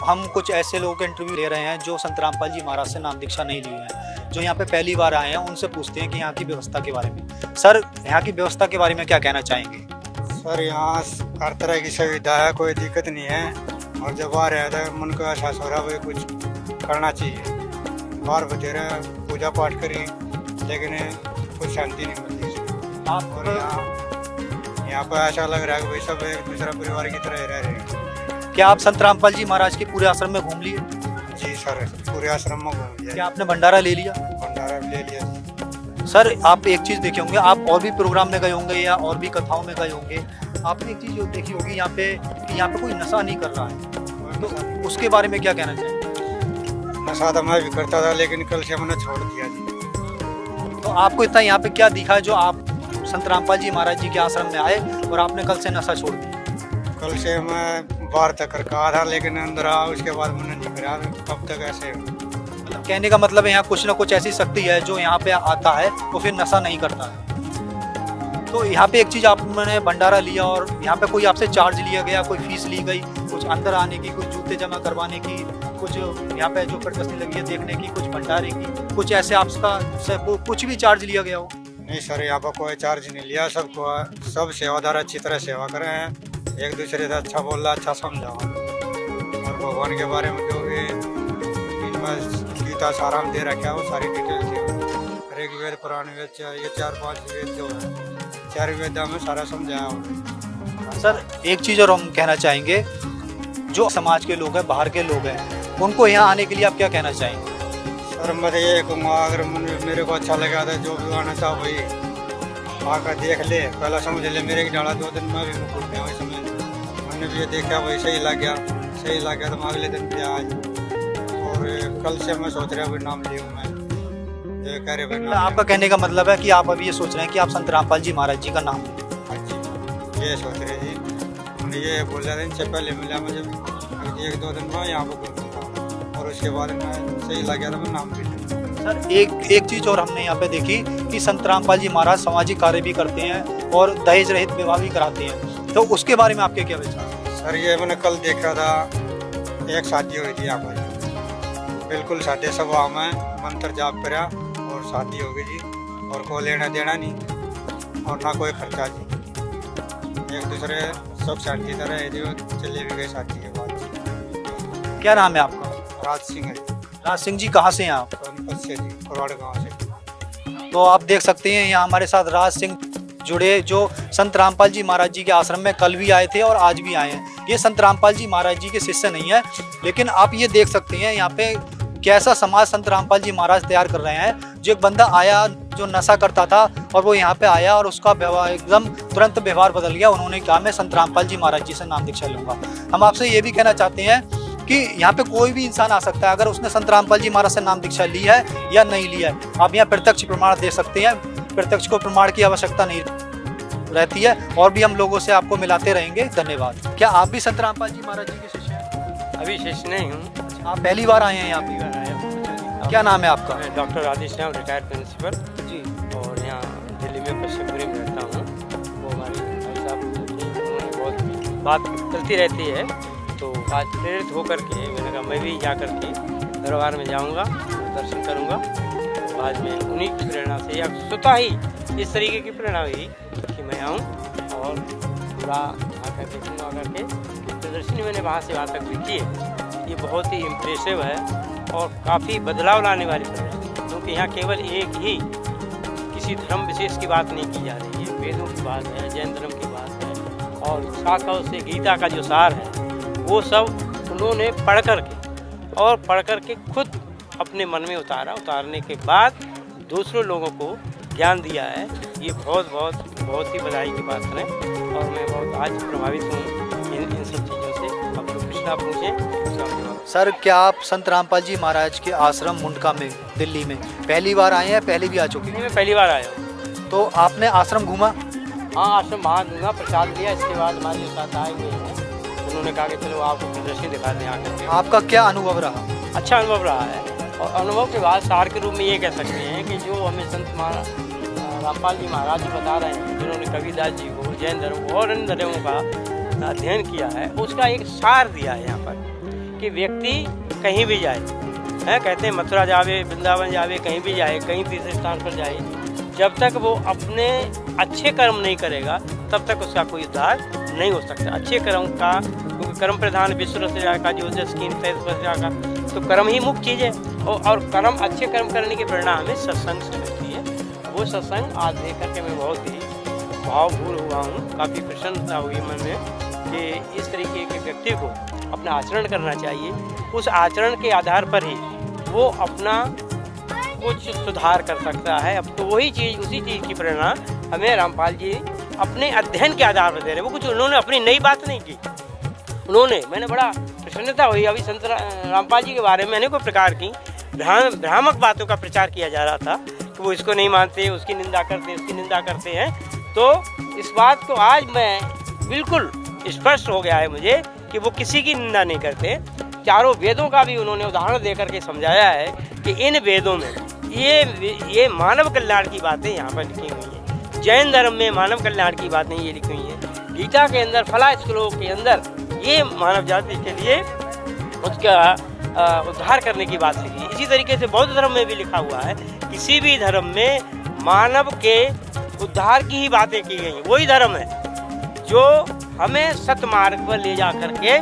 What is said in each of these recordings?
हम कुछ ऐसे लोगों के इंटरव्यू ले रहे हैं जो संत रामपाल जी महाराज से नाम दीक्षा नहीं ली है, जो यहाँ पे पहली बार आए हैं। उनसे पूछते हैं कि यहाँ की व्यवस्था के बारे में। सर, यहाँ की व्यवस्था के बारे में क्या कहना चाहेंगे? सर, यहाँ हर तरह की सुविधा है, कोई दिक्कत नहीं है। और जब आ रहे हैं तो मन को एहसास हो रहा है कुछ करना चाहिए। बाहर बतेरे पूजा पाठ करी लेकिन कुछ शांति नहीं मिलती। आप और यहाँ पर ऐसा लग रहा है कि भाई सब एक दूसरा परिवार की तरह रह रहे हैं। क्या आप संत रामपाल जी महाराज के पूरे आश्रम में घूम लिए? जी सर, पूरे आश्रम में घूम लिया। क्या आपने भंडारा ले लिया? भंडारा भी ले लिया। सर, आप एक चीज़ देखे होंगे, आप और भी प्रोग्राम में गए होंगे या और भी कथाओं में गए होंगे, आपने एक चीज़ जो देखी होगी यहाँ पे कि यहाँ पे कोई नशा नहीं कर रहा है, तो उसके बारे में क्या कहना चाहिए? नशा तो मैं भी करता था लेकिन कल से मैंने छोड़ दिया जी। तो आपको इतना यहाँ पे क्या दिखा है जो आप संत रामपाल जी महाराज जी के आश्रम में आए और आपने कल से नशा छोड़ दिया? कल से मैं बाहर तक कर कहा था लेकिन अंदर आ, उसके बाद मैंने नहीं करा। कब तक ऐसे? मतलब कहने का मतलब है यहाँ कुछ ना कुछ ऐसी शक्ति है जो यहाँ पे आता है तो फिर नशा नहीं करता है। तो यहाँ पे एक चीज़ आपने भंडारा लिया और यहाँ पे कोई आपसे चार्ज लिया गया, कोई फीस ली गई कुछ अंदर आने की, कुछ जूते जमा करवाने की, कुछ यहाँ पे जो प्रदर्शनी लगी है देखने की, कुछ भंडारे की, कुछ ऐसे आपका कुछ भी चार्ज लिया गया हो? नहीं सर, यहाँ पर कोई चार्ज नहीं लिया। सबको सब सेवादार अच्छी तरह सेवा कर रहे हैं, एक दूसरे से अच्छा बोल रहा, अच्छा समझा। और भगवान के बारे में जो भी इनमें गीता सारांश दे रखा है वो सारी डिटेल्स है। ऋग वेद, पुराण वेद, ये 4-5 वेद जो है, 4 वेद में सारा समझाया हुआ। सर, एक चीज़ और हम कहना चाहेंगे, जो समाज के लोग हैं, बाहर के लोग हैं, उनको यहाँ आने के लिए आप क्या कहना चाहेंगे? सर, मैं ये कहूँगा अगर मेरे को अच्छा लगा था जो भी आना था वही आकर देख ले, पहला समझ ले। मेरे की डाला 2 दिन में भी मुकुट में वही समझ मैंने भी ये देखा, वही सही लग गया तो मैं अगले दिन भी आज। और कल से मैं सोच रहा हूँ नाम लिया मैं, ये कह रहे भाई। आपका कहने का मतलब है कि आप अभी ये सोच रहे हैं कि आप संत रामपाल जी महाराज जी का नाम लें? अच्छा, ये सोच रहे जी। मैंने ये बोल रहा था इनसे पहले मिला मुझे 1-2 दिन में यहाँ पर घूमूंगा और उसके बाद में सही लग गया तो मैं नाम भी लूँ। सर, एक चीज़ और हमने यहाँ पे देखी कि संत रामपाल जी महाराज सामाजिक कार्य भी करते हैं और दहेज रहित विवाह भी कराते हैं, तो उसके बारे में आपके क्या विचार? सर, ये मैंने कल देखा था, एक शादी हुई थी यहाँ पर, बिल्कुल सादे सभा में मंत्र जाप करा और शादी हो गई जी। और कोई लेना देना नहीं और ना कोई खर्चा जी, एक दूसरे सब शांति तरह जो चले भी गए शादी के बाद। क्या नाम है आपका? राज सिंह है। राज सिंह जी, कहाँ से हैं आप? सोनीपत से जी, कुरवाड़ गाँव से। तो आप देख सकते हैं यहाँ हमारे साथ राज सिंह जुड़े, जो संत रामपाल जी महाराज जी के आश्रम में कल भी आए थे और आज भी आए हैं। ये संत रामपाल जी महाराज जी के शिष्य नहीं है, लेकिन आप ये देख सकते हैं यहाँ पे कैसा समाज संत रामपाल जी महाराज तैयार कर रहे हैं। जो एक बंदा आया जो नशा करता था और वो यहाँ पे आया और उसका व्यवहार एकदम तुरंत व्यवहार बदल गया। उन्होंने कहा मैं संत रामपाल जी महाराज जी से नाम दीक्षा लूँगा। हम आपसे ये भी कहना चाहते हैं कि यहाँ पे कोई भी इंसान आ सकता है, अगर उसने संत रामपाल जी महाराज से नाम दीक्षा ली है या नहीं ली है। आप यहाँ प्रत्यक्ष प्रमाण दे सकते हैं, प्रत्यक्ष को प्रमाण की आवश्यकता नहीं रहती है, और भी हम लोगों से आपको मिलाते रहेंगे। धन्यवाद। क्या आप भी संत रामपाल जी महाराज जी के शिष्य हैं? अभी शिष्य नहीं हूँ। आप पहली बार आए हैं यहाँ पे? क्या नाम है आपका? मैं doctor Rajesh Shyam, retired principal ji, और यहाँ दिल्ली में पश्चिमपुरी में रहता हूँ। वो हमारे भाई साहब उन्होंने बहुत बात चलती रहती है, तो आज प्रेरित होकर के मैंने कहा मैं भी जा कर के दरबार में जाऊँगा, दर्शन करूँगा। तो आज मैं उन्हीं की प्रेरणा से या स्वतः ही इस तरीके की प्रेरणा हुई कि मैं आऊँ और पूरा आकर देखूँगा। आकर के प्रदर्शनी मैंने वहाँ से वहाँ तक देखी है, ये बहुत ही इम्प्रेसिव है और काफ़ी बदलाव लाने वाली प्रदर्शनी, क्योंकि यहाँ केवल एक ही किसी धर्म विशेष की बात नहीं की जा रही है। वेदों की बात है, जैन धर्म की बात है, और शाखाओं से गीता का जो सार है वो सब उन्होंने पढ़ कर के खुद अपने मन में उतारने के बाद दूसरों लोगों को ज्ञान दिया है। ये बहुत ही बधाई की बात है और मैं बहुत आज प्रभावित हूँ इन सब चीज़ों से। आप लोग पिछला पूछें। सर, क्या आप संत रामपाल जी महाराज के आश्रम मुंडका में दिल्ली में पहली बार आए हैं, पहले भी आ चुके हैं? मैं पहली बार आया हूँ। तो आपने आश्रम घूमा? हाँ, आश्रम वहाँ दूंगा, प्रसाद लिया। इसके बाद हमारे साथ आए हुए हैं, उन्होंने कहा कि चलो आपको प्रदर्शनी दिखा दें आकर के। आपका क्या अनुभव रहा? अच्छा अनुभव रहा है, और अनुभव के बाद सार के रूप में ये कह सकते हैं कि जो हमें संत रामपाल जी महाराज जी बता रहे हैं, जिन्होंने कबीरदास जी को, जैन धर्म और अन्य धर्मों का अध्ययन किया है, उसका एक सार दिया है यहाँ पर कि व्यक्ति कहीं भी जाए, है कहते हैं मथुरा जावे, वृंदावन जावे, कहीं भी जाए, कहीं तीसरे स्थान पर जाए, जब तक वो अपने अच्छे कर्म नहीं करेगा तब तक उसका कोई उद्धार नहीं हो सकता। अच्छे कर्म का, क्योंकि कर्म प्रधान विश्व रचना का जो स्कीम का, तो कर्म ही मुख्य चीज़ है। और कर्म, अच्छे कर्म करने की प्रेरणा हमें सत्संग से मिलती है। वो सत्संग आज देख करके मैं बहुत ही भावपूर्ण हुआ हूँ, काफ़ी प्रसन्नता हुई मन में कि इस तरीके के व्यक्ति को अपना आचरण करना चाहिए। उस आचरण के आधार पर ही वो अपना कुछ सुधार कर सकता है। अब तो वही चीज़, उसी चीज़ की प्रेरणा हमें रामपाल जी अपने अध्ययन के आधार पर दे रहे हैं। वो कुछ उन्होंने अपनी नई बात नहीं की, मैंने बड़ा प्रसन्नता हुई। अभी संत रामपाल जी के बारे में अनेकों प्रकार की भ्रामक बातों का प्रचार किया जा रहा था कि वो इसको नहीं मानते, उसकी निंदा करते, उसकी निंदा करते हैं। तो इस बात को आज मैं बिल्कुल स्पष्ट हो गया है मुझे कि वो किसी की निंदा नहीं करते। चारों वेदों का भी उन्होंने उदाहरण देकर के समझाया है कि इन वेदों में ये मानव कल्याण की बातें यहाँ पर लिखी हुई हैं। जैन धर्म में मानव कल्याण की बातें ये लिखी हुई हैं। गीता के अंदर फला श्लोक के अंदर ये मानव जाति के लिए उसका उद्धार करने की बात लिखी है। इसी तरीके से बौद्ध धर्म में भी लिखा हुआ है। किसी भी धर्म में मानव के उद्धार की ही बातें की गई। वही धर्म है जो हमें सतमार्ग पर ले जा करके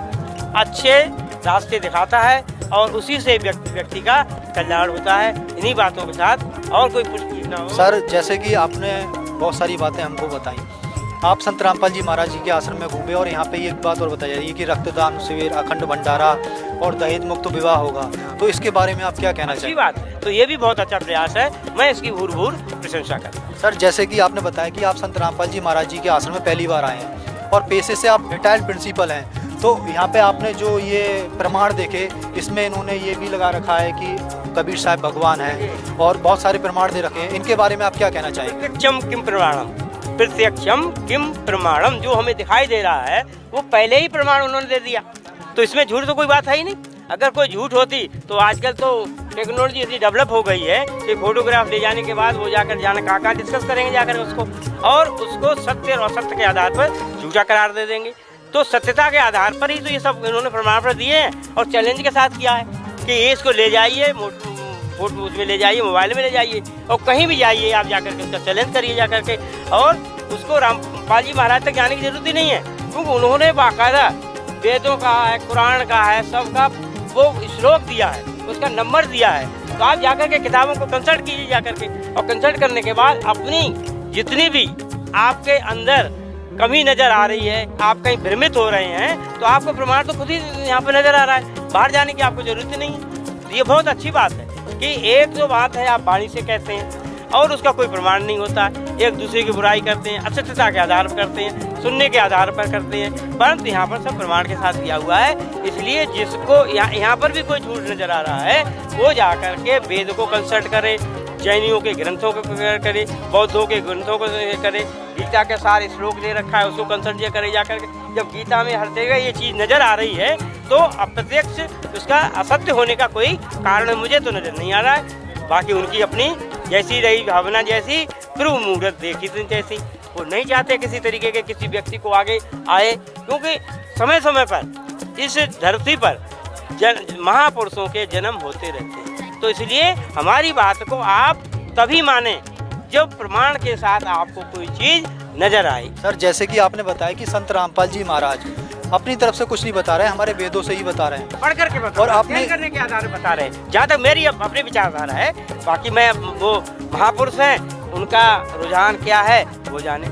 अच्छे रास्ते दिखाता है और उसी से व्यक्ति का कल्याण होता है। इन्हीं बातों के साथ और कोई पुष्टि ना हो। सर, जैसे कि आपने बहुत सारी बातें हमको बताई, आप संत रामपाल जी महाराज जी के आश्रम में घूमे और यहाँ पे एक बात और बताई जा रही है कि रक्तदान शिविर, अखंड भंडारा और दहेज मुक्त विवाह होगा, तो इसके बारे में आप क्या कहना चाहिए? बात है, तो ये भी बहुत अच्छा प्रयास है, मैं इसकी भूर प्रशंसा करता हूँ। सर, जैसे कि आपने बताया कि आप संत रामपाल जी महाराज जी के आश्रम में पहली बार आए हैं और पेशे से आप रिटायर्ड प्रिंसिपल हैं, तो यहाँ पे आपने जो ये प्रमाण देखे, इसमें इन्होंने ये भी लगा रखा है कि कबीर साहब भगवान हैं और बहुत सारे प्रमाण दे रखे हैं, इनके बारे में आप क्या कहना चाहेंगे? प्रत्यक्षम किम प्रमाणम, प्रत्यक्षम किम प्रमाणम, जो हमें दिखाई दे रहा है वो पहले ही प्रमाण उन्होंने दे दिया, तो इसमें झूठ तो कोई बात है ही नहीं। अगर कोई झूठ होती तो आजकल तो टेक्नोलॉजी इतनी डेवलप हो गई है कि फोटोग्राफ ले जाने के बाद वो जाकर कहाँ डिस्कस करेंगे जाकर उसको, और उसको सत्य और असत्य के आधार पर झूठा करार दे देंगे। तो सत्यता के आधार पर ही तो ये सब इन्होंने प्रमाण पत्र दिए हैं और चैलेंज के साथ किया है कि ये इसको ले जाइए, फोटो उसमें ले जाइए, मोबाइल में ले जाइए और कहीं भी जाइए आप जाकर के उसका चैलेंज करिए जाकर के, और उसको रामपाल जी महाराज तक जाने की जरूरत ही नहीं है, क्योंकि उन्होंने बाकायदा वेदों का है, कुरान का है, सबका वो श्लोक दिया है, उसका नंबर दिया है। तो आप जाकर के किताबों को कंसल्ट कीजिए जाकर के, और कंसल्ट करने के बाद अपनी जितनी भी आपके अंदर कमी नजर आ रही है, आप कहीं भ्रमित हो रहे हैं, तो आपको प्रमाण तो खुद ही यहाँ पे नजर आ रहा है, बाहर जाने की आपको जरूरत ही नहीं है। तो ये बहुत अच्छी बात है कि एक जो बात है आप वाणी से कहते हैं और उसका कोई प्रमाण नहीं होता है, एक दूसरे की बुराई करते हैं, असत्यता के आधार पर करते हैं, सुनने के आधार पर करते हैं, परंतु यहाँ पर सब प्रमाण के साथ किया हुआ है। इसलिए जिसको यहाँ पर भी कोई झूठ नजर आ रहा है वो जाकर के वेद को कंसल्ट करे, जैनियों के ग्रंथों को करे, बौद्धों के ग्रंथों को करे, गीता के सारे श्लोक ले रखा है उसको कंसल्ट करे जाकर के। जब गीता में हर जगह ये चीज़ नज़र आ रही है तो अप्रत्यक्ष उसका असत्य होने का कोई कारण मुझे तो नज़र नहीं आ रहा है। बाकी उनकी अपनी जैसी रही भावना, जैसी ध्रुव मुहूर्त देखी थी जैसी, वो नहीं चाहते किसी तरीके के किसी व्यक्ति को आगे आए, क्योंकि समय समय पर इस धरती पर महापुरुषों के जन्म होते रहते हैं। तो इसलिए हमारी बात को आप तभी माने जब प्रमाण के साथ आपको कोई चीज नजर आए। सर, जैसे कि आपने बताया कि संत रामपाल जी महाराज अपनी तरफ से कुछ नहीं बता रहे हैं, हमारे वेदों से ही बता रहे हैं, पढ़ करके बता, और आपने करने के आधार पर बता रहे हैं। जहाँ तक मेरी अपनी विचारधारा है, बाकी मैं वो महापुरुष हैं, उनका रुझान क्या है वो जाने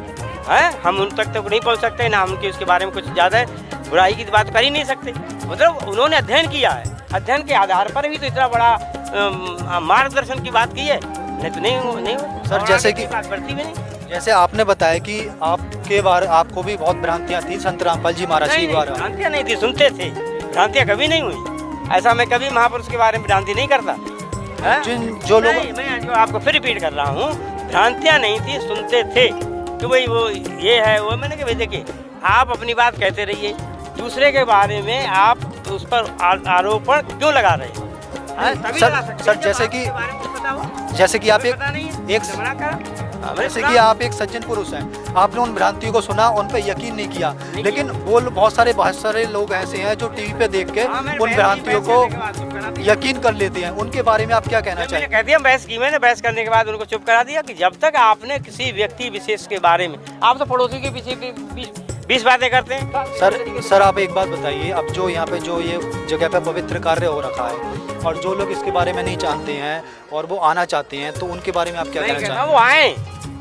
है, हम उन तक तो नहीं पहुँच सकते, ना हम उनके उसके बारे में कुछ ज़्यादा बुराई की बात कर ही नहीं सकते। मतलब उन्होंने अध्ययन किया है, अध्ययन के आधार पर भी तो इतना बड़ा मार्गदर्शन की बात की है, नहीं तो नहीं हो। सर, जैसे कि बढ़ती भी नहीं, जैसे आपने बताया कि आपके बारे आपको भी बहुत भ्रांतियां थी संत रामपाल जी महाराज के बारे में। भ्रांतियां नहीं थी, सुनते थे, भ्रांतियां कभी नहीं हुई। ऐसा मैं कभी महापुरुष के बारे में भ्रांति नहीं करता। जो लोग, मैं जो आपको फिर रिपीट कर रहा हूँ, भ्रांतियां नहीं थी, सुनते थे कि भाई वो ये है वो। मैंने कहा देखिए, आप अपनी बात कहते रहिए, दूसरे के बारे में आप उस पर आरोपण क्यों लगा रहे हैं? सर, जैसे कि आप एक जैसे कि आप एक सज्जन पुरुष हैं, आपने उन भ्रांतियों को सुना, उन पे यकीन नहीं किया, लेकिन वो बहुत सारे लोग ऐसे हैं जो टीवी पे देख के उन भ्रांतियों को यकीन कर लेते हैं। उनके बारे में आप क्या कहना चाहिए? कहती है बहस की, मैंने बहस करने के बाद उनको चुप करा दिया कि जब तक आपने किसी व्यक्ति विशेष के बारे में, आप तो पड़ोसी के पीछे 20 बातें करते हैं। सर आप एक बात बताइए, अब जो यहाँ पे जो ये जगह पे पवित्र कार्य हो रखा है और जो लोग इसके बारे में नहीं जानते हैं और वो आना चाहते हैं, तो उनके बारे में आप क्या कहना चाहेंगे? वो आए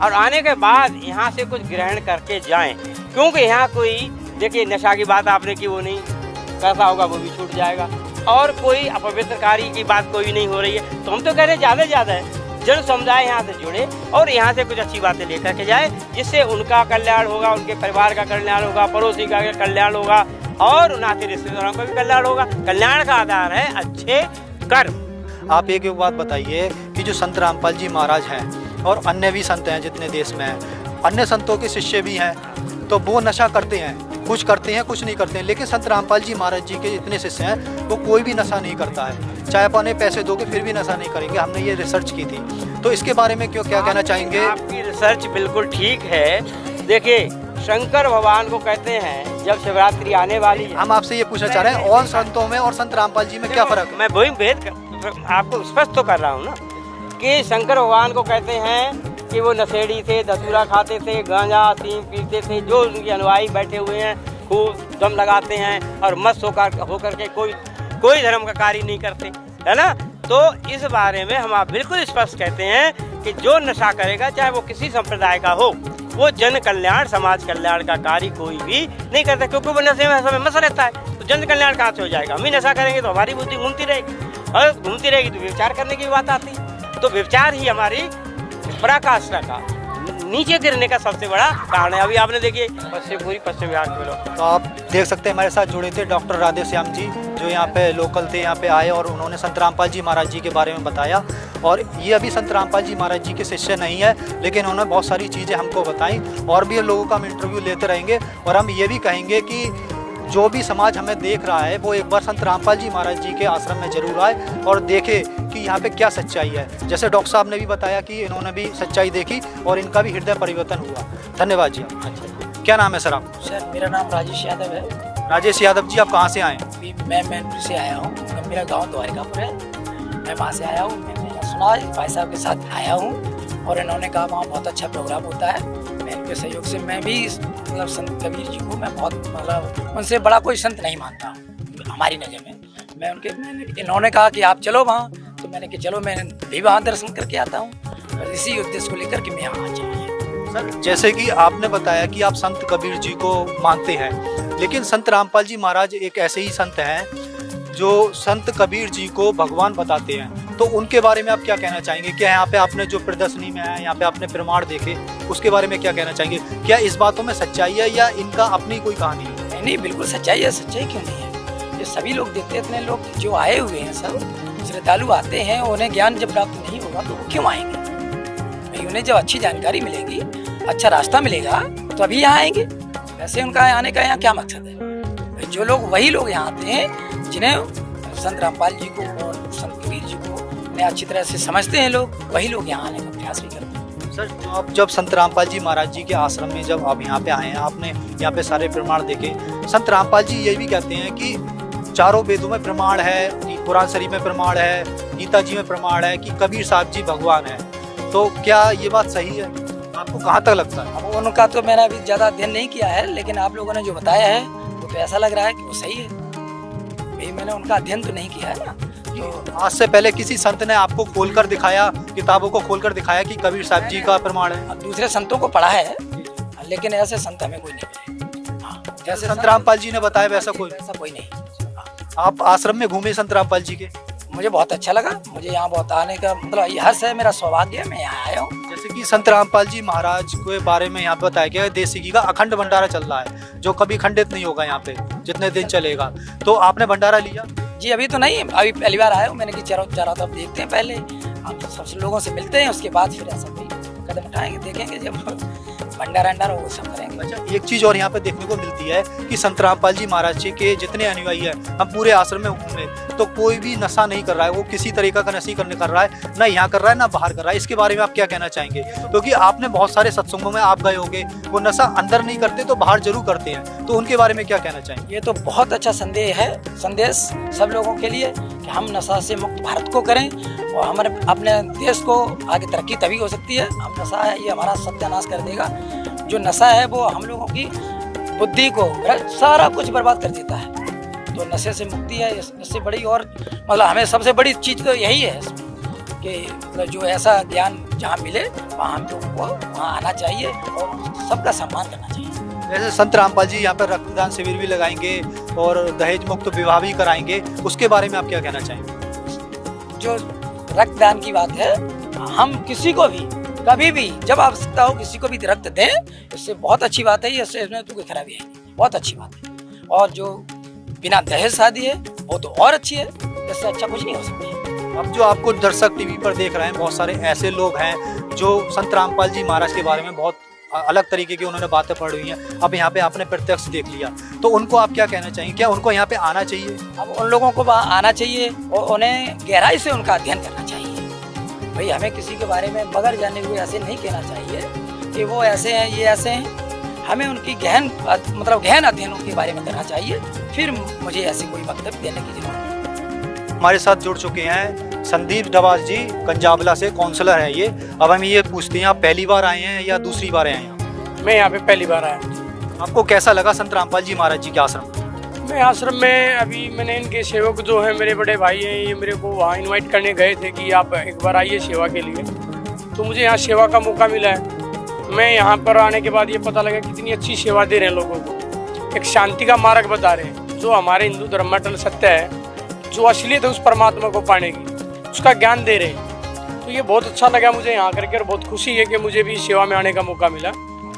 और आने के बाद यहाँ से कुछ ग्रहण करके जाएं, क्योंकि यहाँ कोई, देखिए नशा की बात आपने की, वो नहीं कैसा होगा वो भी छूट जाएगा, और कोई अपवित्रकारी की बात कोई नहीं हो रही है। तो हम तो कह रहे हैं ज़्यादा है जन समुदाय यहाँ से जुड़े और यहाँ से कुछ अच्छी बातें लेकर के जाए, जिससे उनका कल्याण होगा, उनके परिवार का कल्याण होगा, पड़ोसी का कल्याण होगा और नाते रिश्तेदारों का भी कल्याण होगा। कल्याण का आधार है अच्छे कर्म। आप एक बात बताइए कि जो संत रामपाल जी महाराज हैं और अन्य भी संत हैं जितने देश में हैं, अन्य संतों के शिष्य भी हैं, तो वो नशा करते हैं, कुछ करते हैं कुछ नहीं करते हैं, लेकिन संत रामपाल जी महाराज जी के जितने शिष्य हैं वो कोई भी नशा नहीं करता है। चाहे आप उन्हें पैसे दोगे फिर भी नशा नहीं करेंगे। हमने ये रिसर्च की थी, तो इसके बारे में क्या कहना चाहेंगे? आपकी रिसर्च बिल्कुल ठीक है। देखिए शंकर भगवान को कहते हैं जब शिवरात्रि आने वाली है, हम आपसे ये पूछना चाह रहे हैं और संतों में और संत रामपाल जी में क्या फर्क है? मैं वही भेद आपको स्पष्ट तो कर रहा हूँ ना, कि शंकर भगवान को कहते हैं कि वो नशेड़ी थे, धतूरा खाते थे, गांजा अफीम पीते थे, जो उनके अनुयायी बैठे हुए हैं खूब दम लगाते हैं और मस्त होकर के कोई धर्म का कार्य नहीं करते, है ना। तो इस बारे में हम आप बिल्कुल स्पष्ट कहते हैं कि जो नशा करेगा, चाहे वो किसी संप्रदाय का हो, वो जन कल्याण समाज कल्याण का कार्य कोई भी नहीं करता, क्योंकि वो नशे में समय मस्त रहता है। तो जन कल्याण कहाँ से हो जाएगा? हम ही नशा करेंगे तो हमारी बुद्धि घूमती रहेगी, और घूमती रहेगी तो व्यभिचार करने की बात आती है। तो व्यभिचार ही हमारी पराकाष्ठा का नीचे गिरने का सबसे बड़ा कारण है। अभी आपने देखिए पश्चिम बिहार के लोग, तो आप देख सकते हैं हमारे साथ जुड़े थे डॉक्टर राधे श्याम जी, जो यहाँ पे लोकल थे, यहाँ पे आए और उन्होंने संत रामपाल जी महाराज जी के बारे में बताया। और ये अभी संत रामपाल जी महाराज जी के शिष्य नहीं है, लेकिन उन्होंने बहुत सारी चीज़ें हमको बताई, और भी लोगों का हम इंटरव्यू लेते रहेंगे। और हम ये भी कहेंगे कि जो भी समाज हमें देख रहा है वो एक बार संत रामपाल जी महाराज जी के आश्रम में जरूर आए और देखे कि यहाँ पे क्या सच्चाई है। जैसे डॉक्टर साहब ने भी बताया कि इन्होंने भी सच्चाई देखी और इनका भी हृदय परिवर्तन हुआ। धन्यवाद जी। क्या नाम है सर आप? सर मेरा नाम राजेश यादव है। राजेश यादव जी, आप कहाँ से आए? मैं मैनपुर से आया हूँ, मेरा गांव द्वारिकापुर है, मैं वहाँ से आया हूँ। मैंने सुना भाई साहब के साथ आया हूँ और इन्होंने कहा वहाँ बहुत अच्छा प्रोग्राम होता है। मैं इनके सहयोग से मैं भी मतलब संत कबीर जी को मैं बहुत मतलब उनसे बड़ा कोई संत नहीं मानता हूँ हमारी नज़र में। मैंने इन्होंने कहा कि आप चलो वहाँ, तो मैंने कि चलो मैं भी वहाँ दर्शन करके आता हूँ, और इसी उद्देश्य को लेकर के मैं यहाँ आ जाइए। सर जैसे कि आपने बताया कि आप संत कबीर जी को मानते हैं, लेकिन संत रामपाल जी महाराज एक ऐसे ही संत हैं जो संत कबीर जी को भगवान बताते हैं, तो उनके बारे में आप क्या कहना चाहेंगे? क्या यहाँ पे आपने जो प्रदर्शनी में है, यहाँ पे आपने प्रमाण देखे, उसके बारे में क्या कहना चाहेंगे? क्या इस बातों में सच्चाई है या इनका अपनी कोई कहानी है? नहीं, बिल्कुल सच्चाई है। सच्चाई क्यों नहीं है? ये सभी लोग देखते, इतने लोग जो आए हुए हैं, सब श्रद्धालु आते हैं, उन्हें ज्ञान जब प्राप्त नहीं होगा तो वो क्यों आएंगे? भाई उन्हें जब अच्छी जानकारी मिलेगी, अच्छा रास्ता मिलेगा, तो अभी यहाँ आएंगे। वैसे उनका आने का यहाँ क्या मकसद है? भाई जो लोग, वही लोग यहाँ आते हैं जिन्हें संत रामपाल जी को और संत कबीर जी को अच्छी तरह से समझते हैं लोग, वही लोग यहाँ आने का प्रयास भी करते हैं। सर आप जब संत रामपाल जी महाराज जी के आश्रम में जब आप यहाँ पे आए हैं, आपने यहाँ पे सारे प्रमाण देखे। संत रामपाल जी ये भी कहते हैं कि चारों वेदों में प्रमाण है, कुरान शरीफ में प्रमाण है, गीता जी में प्रमाण है कि कबीर साहब जी भगवान है। तो क्या ये बात सही है? आपको कहाँ तक लगता है? अब उनका तो मैंने अभी ज़्यादा अध्ययन नहीं किया है, लेकिन आप लोगों ने जो बताया है वो तो ऐसा लग रहा है कि वो सही है। भाई मैंने उनका अध्ययन तो नहीं किया है ना। तो आज से पहले किसी संत ने आपको खोलकर दिखाया, किताबों को खोलकर दिखाया कि कबीर साहब जी का प्रमाण है? अब दूसरे संतों को पढ़ा है, लेकिन ऐसे संत हमें कोई नहीं मिले। हाँ, जैसे संत रामपाल जी ने बताया वैसा कोई नहीं। आप आश्रम में घूमे संत रामपाल जी के? मुझे बहुत अच्छा लगा, मुझे यहाँ बहुत आने का मतलब हर्ष है, मेरा सौभाग्य है, मैं यहाँ आया हूँ। जैसे कि संत रामपाल जी महाराज के बारे में यहाँ पे बताया गया है, देसी घी का अखंड भंडारा चल रहा है जो कभी खंडित नहीं होगा यहाँ पे जितने दिन चलेगा। तो आपने भंडारा लिया? जी अभी तो नहीं, अभी पहली बार आया हूँ मैंने कि चारों तरफ देखते हैं, पहले आप सब लोगों से मिलते हैं, उसके बाद फिर ऐसा कोई कदम उठाएंगे, देखेंगे जब भंडारा वो सब करेंगे। अच्छा, एक चीज और यहाँ पे देखने को मिलती है कि संत रामपाल जी महाराज जी के जितने अनुयायी हैं, हम पूरे आश्रम में घूमे तो कोई भी नशा नहीं कर रहा है, वो किसी तरीका का नशा करने कर रहा है, ना यहाँ कर रहा है ना बाहर कर रहा है। इसके बारे में आप क्या कहना चाहेंगे? क्योंकि आपने बहुत सारे सत्संगों में आप गए होंगे, वो नशा अंदर नहीं करते तो बाहर जरूर करते हैं, तो उनके बारे में क्या कहना चाहेंगे? ये तो बहुत अच्छा संदेश सब लोगों के लिए कि हम नशा से मुक्त भारत को करें और हमारे अपने देश को आगे तरक्की तभी हो सकती है। हम नशा है ये हमारा सत्यानाश कर देगा। जो नशा है वो हम लोगों की बुद्धि को सारा कुछ बर्बाद कर देता है। तो नशे से मुक्ति है, इससे बड़ी और मतलब हमें सबसे बड़ी चीज़ तो यही है कि मतलब जो ऐसा ज्ञान जहाँ मिले वहाँ हम लोगों को वहाँ आना चाहिए और सबका सम्मान करना चाहिए। जैसे संत रामपाल जी यहाँ पर रक्तदान शिविर भी लगाएंगे और दहेज मुक्त विवाह भी कराएंगे, उसके बारे में आप क्या कहना चाहेंगे? जो रक्तदान की बात है, हम किसी को भी कभी भी जब आवश्यकता हो किसी को भी रक्त दें, इससे बहुत अच्छी बात है। इससे इसमें तो कोई खराबी है, बहुत अच्छी बात है। और जो बिना दहेज शादी है वो तो और अच्छी है, इससे अच्छा कुछ नहीं हो सकता। अब जो आपको दर्शक टीवी पर देख रहे हैं, बहुत सारे ऐसे लोग हैं जो संत रामपाल जी महाराज के बारे में बहुत अलग तरीके की उन्होंने बातें पढ़ी हुई हैं, अब यहाँ पे आपने प्रत्यक्ष देख लिया, तो उनको आप क्या कहना चाहेंगे? क्या उनको यहाँ पे आना चाहिए? अब उन लोगों को वहाँ आना चाहिए और उन्हें गहराई से उनका अध्ययन करना चाहिए। भाई हमें किसी के बारे में बगैर जाने हुए ऐसे नहीं कहना चाहिए कि वो ऐसे हैं ये ऐसे हैं। हमें उनकी गहन अध्ययनों के बारे में करना चाहिए, फिर मुझे ऐसे कोई वक्तव्य देने की जरूरत नहीं। हमारे साथ जुड़ चुके हैं संदीप डवास जी, कंजाबला से काउंसलर हैं ये। अब हम ये पूछते हैं, आप पहली बार आए हैं या दूसरी बार आए हैं? मैं यहाँ पे पहली बार आया। आपको कैसा लगा संत रामपाल जी महाराज जी के आश्रम? मैं आश्रम में अभी मैंने इनके सेवक जो है मेरे बड़े भाई हैं, ये मेरे को वहाँ इनवाइट करने गए थे कि आप एक बार आइए सेवा के लिए, तो मुझे यहाँ सेवा का मौका मिला है। मैं यहाँ पर आने के बाद ये पता लगा कितनी अच्छी सेवा दे रहे हैं लोगों को, एक शांति का मार्ग बता रहे हैं, जो हमारे हिंदू धर्म में अटल सत्य है, जो असलियत है उस परमात्मा को पाने की, उसका ज्ञान दे रहे हैं। तो ये बहुत अच्छा लगा मुझे यहाँ करके और बहुत खुशी है कि मुझे भी सेवा में आने का मौका मिला।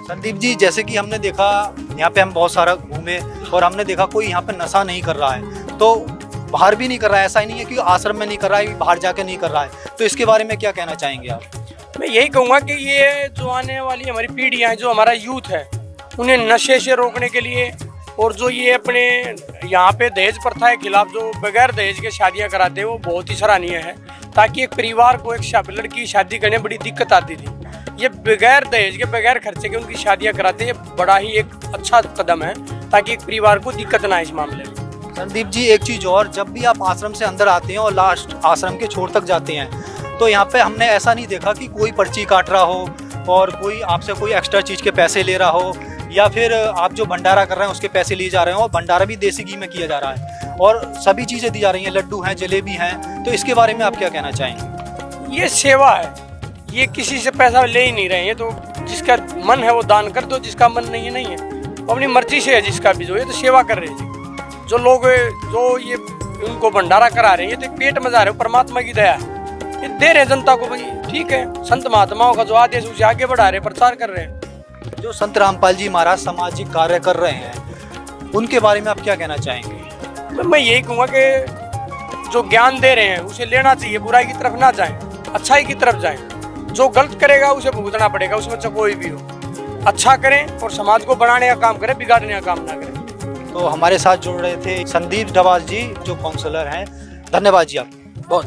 संदीप जी, जैसे कि हमने देखा यहाँ पे हम बहुत सारा घूमे और हमने देखा कोई यहाँ पे नशा नहीं कर रहा है, तो बाहर भी नहीं कर रहा है, ऐसा ही नहीं है कि आश्रम में नहीं कर रहा है, बाहर जाके नहीं कर रहा है, तो इसके बारे में क्या कहना चाहेंगे आप? मैं यही कहूँगा कि ये जो आने वाली हमारी पीढ़ियाँ हैं, जो हमारा यूथ है, उन्हें नशे से रोकने के लिए और जो ये अपने यहाँ पे दहेज प्रथा के खिलाफ जो बगैर दहेज के शादियाँ कराते हैं वो बहुत ही सराहनीय है। ताकि एक परिवार को एक लड़की शादी करने बड़ी दिक्कत आती थी, ये बगैर दहेज के बगैर खर्चे के उनकी शादियाँ कराते हैं, बड़ा ही एक अच्छा कदम है ताकि एक परिवार को दिक्कत ना इस मामले में। संदीप जी, एक चीज़ और, जब भी आप आश्रम से अंदर आते हैं और लास्ट आश्रम के छोर तक जाते हैं, तो यहाँ पे हमने ऐसा नहीं देखा कि कोई पर्ची काट रहा हो और कोई आपसे कोई एक्स्ट्रा चीज़ के पैसे ले रहा हो, या फिर आप जो भंडारा कर रहे हैं उसके पैसे लिए जा रहे हो। और भंडारा भी देसी घी में किया जा रहा है और सभी चीज़ें दी जा रही हैं, लड्डू हैं, जलेबी हैं, तो इसके बारे में आप क्या कहना चाहेंगे? ये सेवा है, ये किसी से पैसा ले ही नहीं रहे हैं, तो जिसका मन है वो दान कर दो, जिसका मन नहीं है नहीं है, वो अपनी मर्जी से है जिसका भी जो है, तो सेवा कर रहे हैं। जो लोग जो ये उनको भंडारा करा रहे हैं, ये तो पेट में जा रहे हो, परमात्मा की दया है, ये दे रहे जनता को, भाई ठीक है। संत महात्माओं का जो आदेश उसे आगे बढ़ा रहे, प्रचार कर रहे हैं। जो संत रामपाल जी महाराज सामाजिक कार्य कर रहे हैं, उनके बारे में आप क्या कहना चाहेंगे? मैं यही कहूँगा कि जो ज्ञान दे रहे हैं उसे लेना चाहिए, बुराई की तरफ ना जाएं, अच्छाई की तरफ जाएं। जो गलत करेगा उसे भुगतना पड़ेगा, उसमें चाहे कोई भी हो। अच्छा करें और समाज को बढ़ाने का काम करें, बिगाड़ने का काम ना करें। तो हमारे साथ जुड़ रहे थे संदीप डवास जी, जो काउंसलर हैं। धन्यवाद जी आप। बहुत